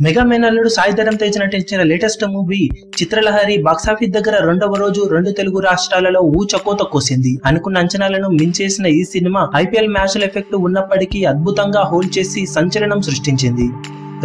Mega మేనల్లుడు సాయి ధరమ్ తేజ్ నటించిన latest movie Chitralahari box office దగ్గర రెండవ రోజు రెండు తెలుగు రాష్ట్రాలలో ఊచకోత కోసింది. అనుకున్న అంచనాలను మించేసిన ఈ సినిమా ఐపీఎల్ మ్యాచ్ల ఎఫెక్ట్ ఉన్నప్పటికీ అద్భుతంగా హోల్డ్ చేసి సంచలనం సృష్టించింది.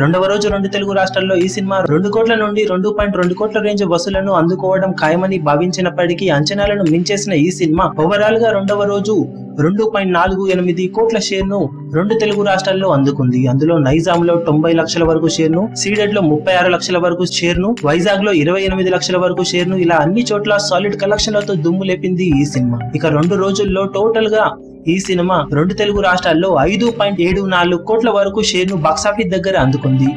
రెండవ రోజు రెండు తెలుగు రాష్ట్రాల్లో ఈ సినిమా 2 కోట్ల నుండి 2.2 కోట్ల రేంజ్ వసూలను అందుకోవడం ఖాయమని భావించినప్పటికీ అంచనాలను మించేసిన ఈ సినిమా ఓవరాల్ గా రెండవ రోజు 2.48 కోట్ల షేర్ ను రెండు తెలుగు రాష్ట్రాల్లో అందుకుంది. అందులో నైజాం లో 90 లక్షల వరకు షేర్ ను, సీడెడ్ లో 36 లక్షల వరకు షేర్ ను, వైజాగ్ లో 28 లక్షల వరకు షేర్ ను, ఇలా అన్ని చోట్ల సాలిడ్ కలెక్షన్లతో దుమ్ము లేపింది ఈ సినిమా. ఇక 2 రోజుల్లో టోటల్ గా ఈ సినిమా రెండు తెలుగు రాష్ట్రాల్లో 5.74 కోట్ల వరకు షేర్ ను బాక్సాఫీస్ దగ్గర అందుకుంది.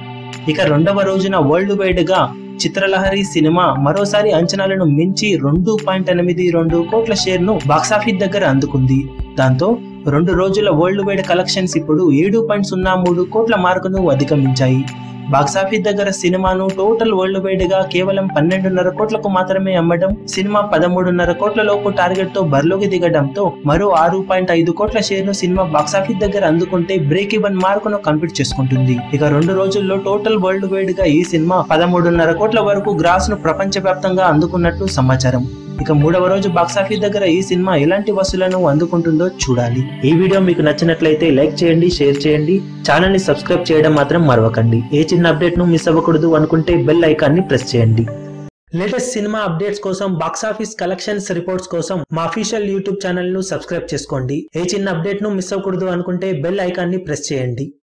ఇక రెండవ రోజున వరల్డ్ వైడ్ గా చిత్రలహరి సినిమా మరోసారి అంచనాలను మించి 2.82 కోట్ల షేర్ ను బాక్సాఫీస్ దగ్గర అందుకుంది. దాంతో 2 రోజుల వరల్డ్ వైడ్ కలెక్షన్స్ ఇప్పుడు 7.03 కోట్ల మార్కును అధిగమించాయి. బాక్సాఫీస్ దగ్గర సినిమాను టోటల్ వరల్డ్ వైడ్ గా కేవలం 12.5 కోట్లకు మాత్రమే అమ్మడం, సినిమా 13.5 కోట్ల లోపు టార్గెట్ తో బరిలోకి దిగడంతో మరో 6.5 కోట్ల షేర్ ను సినిమా బాక్సాఫీస్ దగ్గర అందుకుంటే బ్రేక్ ఈవెన్ మార్కును కంప్లీట్ చేసుకుంటుంది. ఇక 2 రోజుల్లో టోటల్ వరల్డ్ వైడ్ గా ఈ సినిమా 13.5 కోట్ల వరకు గ్రాస్ ను ప్రపంచ వ్యాప్తంగా అందుకున్నట్టు సమాచారం. ఇక 3వ రోజు బాక్సాఫీస్ దగ్గర ఈ సినిమా ఎలాంటి వసూలను అందుకుంటుందో చూడాలి. ఈ వీడియో మీకు నచ్చినట్లయితే లైక్ చేయండి, షేర్ చేయండి, ఛానల్ ని సబ్స్క్రైబ్ చేయడం మాత్రం మరవకండి. ఏ చిన్న అప్డేట్ ను మిస్ అవ్వకూడదు అనుకుంటే బెల్ ఐకాన్ ని ప్రెస్ చేయండి. లేటెస్ట్ సినిమా అప్డేట్స్ కోసం, బాక్సాఫీస్ కలెక్షన్స్ రిపోర్ట్స్ కోసం మా అఫీషియల్ యూట్యూబ్ ఛానల్ ను సబ్స్క్రైబ్ చేసుకోండి. ఏ చిన్న అప్డేట్ ను మిస్ అవ్వకూడదు అనుకుంటే బెల్ ఐకాన్ ని ప్రెస్ చేయండి.